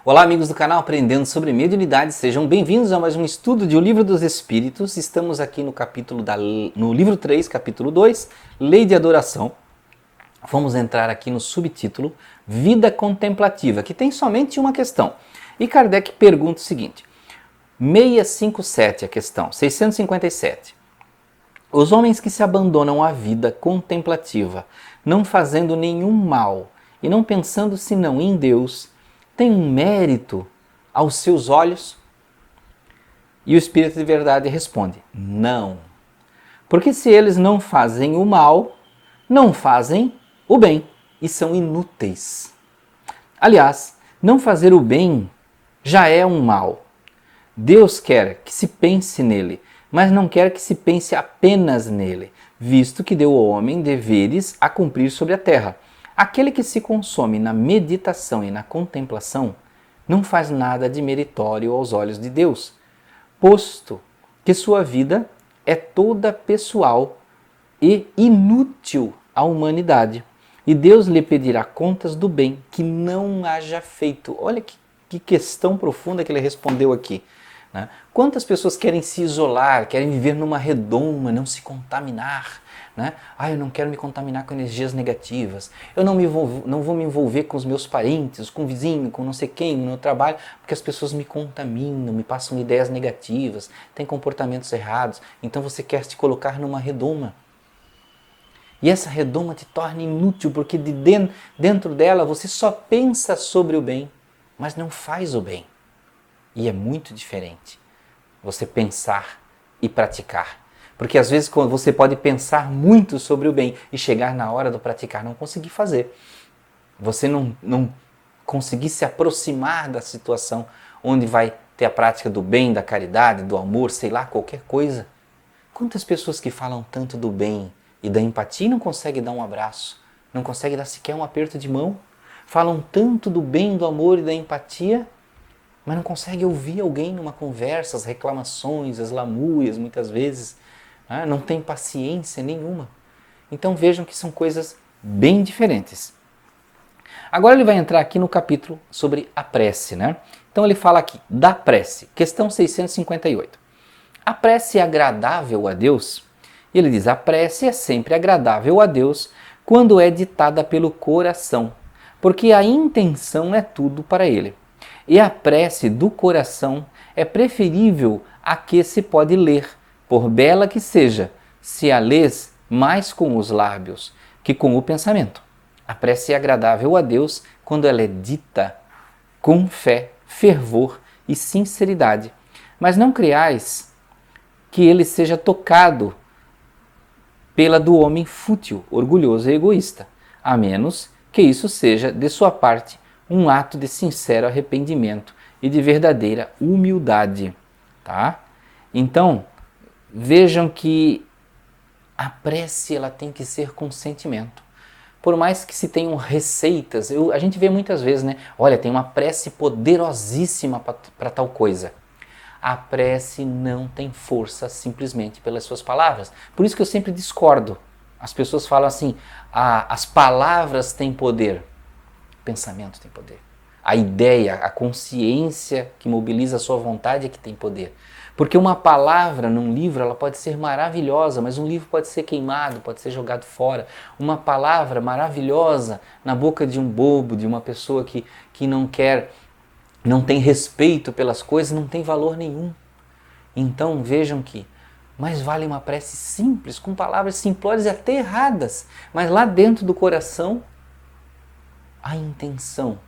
Olá, amigos do canal Aprendendo sobre Mediunidade, sejam bem-vindos a mais um estudo de O Livro dos Espíritos. Estamos aqui no livro 3, capítulo 2, Lei de Adoração. Vamos entrar aqui no subtítulo Vida Contemplativa, que tem somente uma questão. E Kardec pergunta o seguinte, 657 a questão, 657. Os homens que se abandonam à vida contemplativa, não fazendo nenhum mal e não pensando senão em Deus, têm um mérito aos seus olhos? E o Espírito de Verdade responde, não. Porque se eles não fazem o mal, não fazem o bem e são inúteis. Aliás, não fazer o bem já é um mal. Deus quer que se pense nele, mas não quer que se pense apenas nele, visto que deu ao homem deveres a cumprir sobre a terra. Aquele que se consome na meditação e na contemplação não faz nada de meritório aos olhos de Deus, posto que sua vida é toda pessoal e inútil à humanidade. E Deus lhe pedirá contas do bem que não haja feito. Olha que questão profunda que ele respondeu aqui. Né? Quantas pessoas querem se isolar, querem viver numa redoma, não se contaminar? Né? Eu não quero me contaminar com energias negativas, eu não vou me envolver com os meus parentes, com o vizinho, com não sei quem, no trabalho, porque as pessoas me contaminam, me passam ideias negativas, têm comportamentos errados, então você quer se colocar numa redoma. E essa redoma te torna inútil, porque dentro dela você só pensa sobre o bem, mas não faz o bem. E é muito diferente você pensar e praticar. Porque às vezes você pode pensar muito sobre o bem e chegar na hora do praticar não conseguir fazer. Você não conseguir se aproximar da situação onde vai ter a prática do bem, da caridade, do amor, sei lá, qualquer coisa. Quantas pessoas que falam tanto do bem e da empatia não conseguem dar um abraço, não conseguem dar sequer um aperto de mão? Falam tanto do bem, do amor e da empatia, mas não conseguem ouvir alguém numa conversa, as reclamações, as lamúrias muitas vezes. Não tem paciência nenhuma. Então vejam que são coisas bem diferentes. Agora ele vai entrar aqui no capítulo sobre a prece, né? Então ele fala aqui da prece, questão 658. A prece é agradável a Deus? E ele diz, a prece é sempre agradável a Deus quando é ditada pelo coração, porque a intenção é tudo para ele. E a prece do coração é preferível à que se pode ler, por bela que seja, se a lês mais com os lábios que com o pensamento. A prece é agradável a Deus quando ela é dita com fé, fervor e sinceridade. Mas não creais que ele seja tocado pela do homem fútil, orgulhoso e egoísta, a menos que isso seja, de sua parte, um ato de sincero arrependimento e de verdadeira humildade. Tá? Então, vejam que a prece ela tem que ser com sentimento. Por mais que se tenham receitas, a gente vê muitas vezes, né? Olha, tem uma prece poderosíssima para tal coisa. A prece não tem força simplesmente pelas suas palavras. Por isso que eu sempre discordo. As pessoas falam assim, as palavras têm poder. O pensamento tem poder. A ideia, a consciência que mobiliza a sua vontade é que tem poder. Porque uma palavra num livro ela pode ser maravilhosa, mas um livro pode ser queimado, pode ser jogado fora. Uma palavra maravilhosa na boca de um bobo, de uma pessoa que não tem respeito pelas coisas, não tem valor nenhum. Então vejam que mais vale uma prece simples, com palavras simplórias e até erradas, mas lá dentro do coração a intenção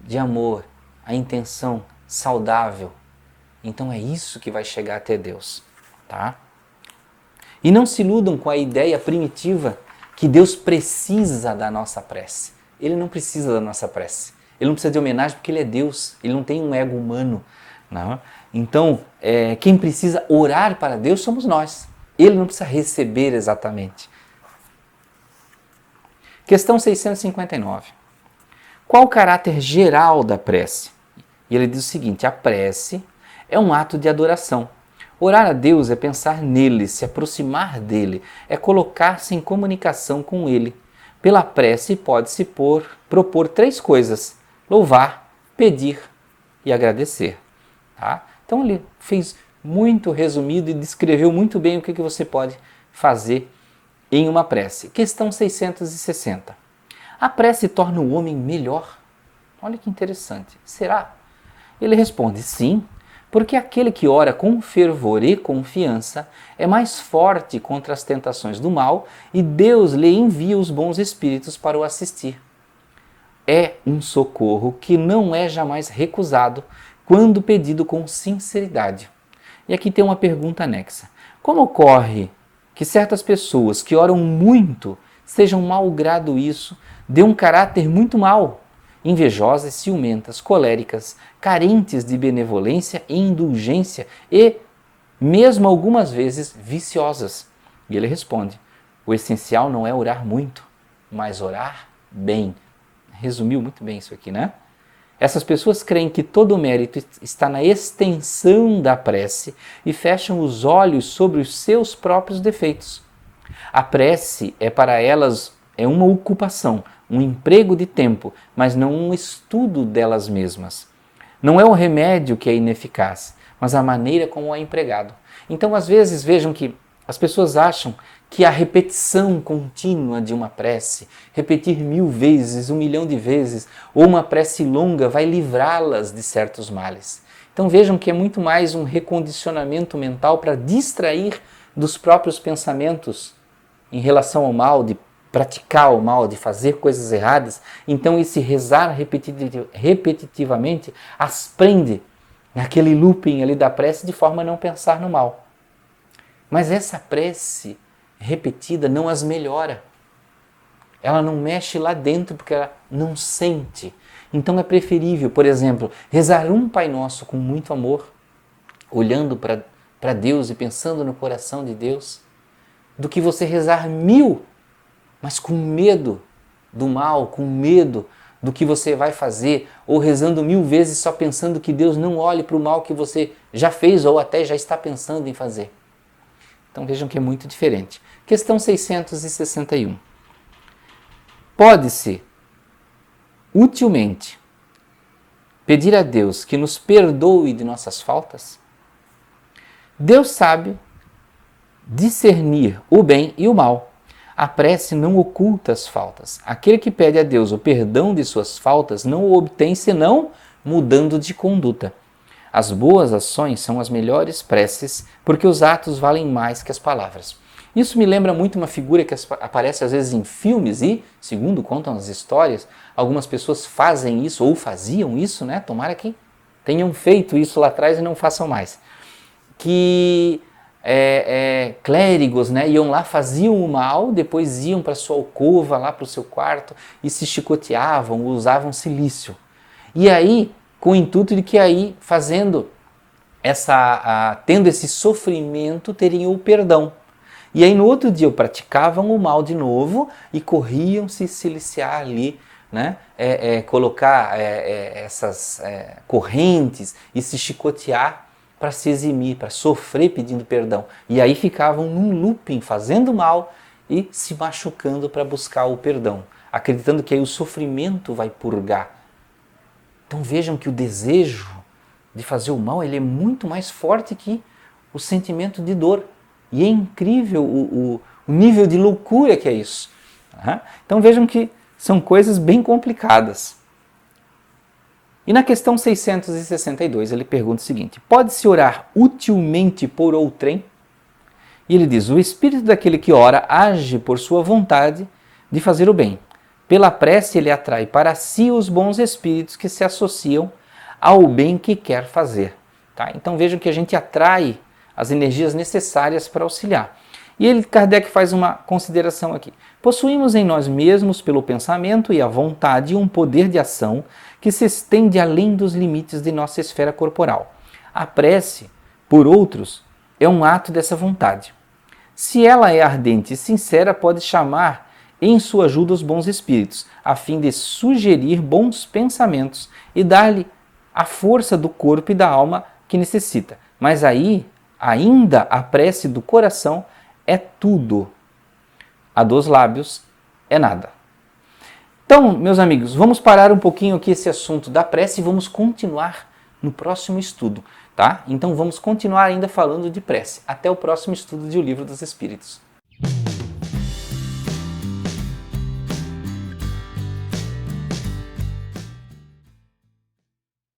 de amor, a intenção saudável. Então é isso que vai chegar até Deus, tá? E não se iludam com a ideia primitiva que Deus precisa da nossa prece. Ele não precisa da nossa prece. Ele não precisa de homenagem porque ele é Deus, ele não tem um ego humano. Não? Então, quem precisa orar para Deus somos nós. Ele não precisa receber exatamente. Questão 659. Qual o caráter geral da prece? E ele diz o seguinte, a prece é um ato de adoração. Orar a Deus é pensar nele, se aproximar dele, é colocar-se em comunicação com ele. Pela prece pode-se propor três coisas: louvar, pedir e agradecer. Tá? Então ele fez muito resumido e descreveu muito bem o que você pode fazer em uma prece. Questão 660. A prece torna o homem melhor? Olha que interessante. Será? Ele responde, sim, porque aquele que ora com fervor e confiança é mais forte contra as tentações do mal e Deus lhe envia os bons espíritos para o assistir. É um socorro que não é jamais recusado quando pedido com sinceridade. E aqui tem uma pergunta anexa. Como ocorre que certas pessoas que oram muito sejam malgrado isso, de um caráter muito mau, invejosas, ciumentas, coléricas, carentes de benevolência e indulgência e, mesmo algumas vezes, viciosas? E ele responde, o essencial não é orar muito, mas orar bem. Resumiu muito bem isso aqui, né? Essas pessoas creem que todo o mérito está na extensão da prece e fecham os olhos sobre os seus próprios defeitos. A prece é para elas uma ocupação, um emprego de tempo, mas não um estudo delas mesmas. Não é o remédio que é ineficaz, mas a maneira como é empregado. Então, às vezes, vejam que as pessoas acham que a repetição contínua de uma prece, repetir 1000 vezes, 1 milhão de vezes, ou uma prece longa vai livrá-las de certos males. Então vejam que é muito mais um recondicionamento mental para distrair dos próprios pensamentos em relação ao mal, de praticar o mal, de fazer coisas erradas. Então esse rezar repetitivamente as prende naquele looping ali da prece de forma a não pensar no mal. Mas essa prece repetida não as melhora. Ela não mexe lá dentro porque ela não sente. Então é preferível, por exemplo, rezar um Pai Nosso com muito amor, olhando para Deus e pensando no coração de Deus, do que você rezar 1000, mas com medo do mal, com medo do que você vai fazer, ou rezando 1000 vezes só pensando que Deus não olhe para o mal que você já fez ou até já está pensando em fazer. Então vejam que é muito diferente. Questão 661. Pode-se, utilmente, pedir a Deus que nos perdoe de nossas faltas? Deus sabe discernir o bem e o mal. A prece não oculta as faltas. Aquele que pede a Deus o perdão de suas faltas não o obtém senão mudando de conduta. As boas ações são as melhores preces, porque os atos valem mais que as palavras. Isso me lembra muito uma figura que aparece às vezes em filmes e, segundo contam as histórias, algumas pessoas fazem isso ou faziam isso, né? Tomara que tenham feito isso lá atrás e não façam mais. Que clérigos, né, iam lá, faziam o mal, depois iam para sua alcova, lá para o seu quarto e se chicoteavam, usavam silício. E aí, com o intuito de que aí, tendo esse sofrimento, teriam o perdão. E aí no outro dia praticavam o mal de novo e corriam se siliciar ali, né? Colocar essas correntes e se chicotear para se eximir, para sofrer pedindo perdão. E aí ficavam num looping, fazendo mal e se machucando para buscar o perdão, acreditando que aí o sofrimento vai purgar. Então vejam que o desejo de fazer o mal ele é muito mais forte que o sentimento de dor. E é incrível o nível de loucura que é isso. Então vejam que são coisas bem complicadas. E na questão 662 ele pergunta o seguinte: pode-se orar utilmente por outrem? E ele diz: o espírito daquele que ora age por sua vontade de fazer o bem. Pela prece ele atrai para si os bons espíritos que se associam ao bem que quer fazer. Tá? Então vejam que a gente atrai as energias necessárias para auxiliar. E Kardec faz uma consideração aqui. Possuímos em nós mesmos, pelo pensamento e a vontade, um poder de ação que se estende além dos limites de nossa esfera corporal. A prece, por outros, é um ato dessa vontade. Se ela é ardente e sincera, pode chamar em sua ajuda os bons espíritos, a fim de sugerir bons pensamentos e dar-lhe a força do corpo e da alma que necessita. Mas aí, ainda a prece do coração é tudo. A dos lábios é nada. Então, meus amigos, vamos parar um pouquinho aqui esse assunto da prece e vamos continuar no próximo estudo, tá? Então vamos continuar ainda falando de prece. Até o próximo estudo de O Livro dos Espíritos.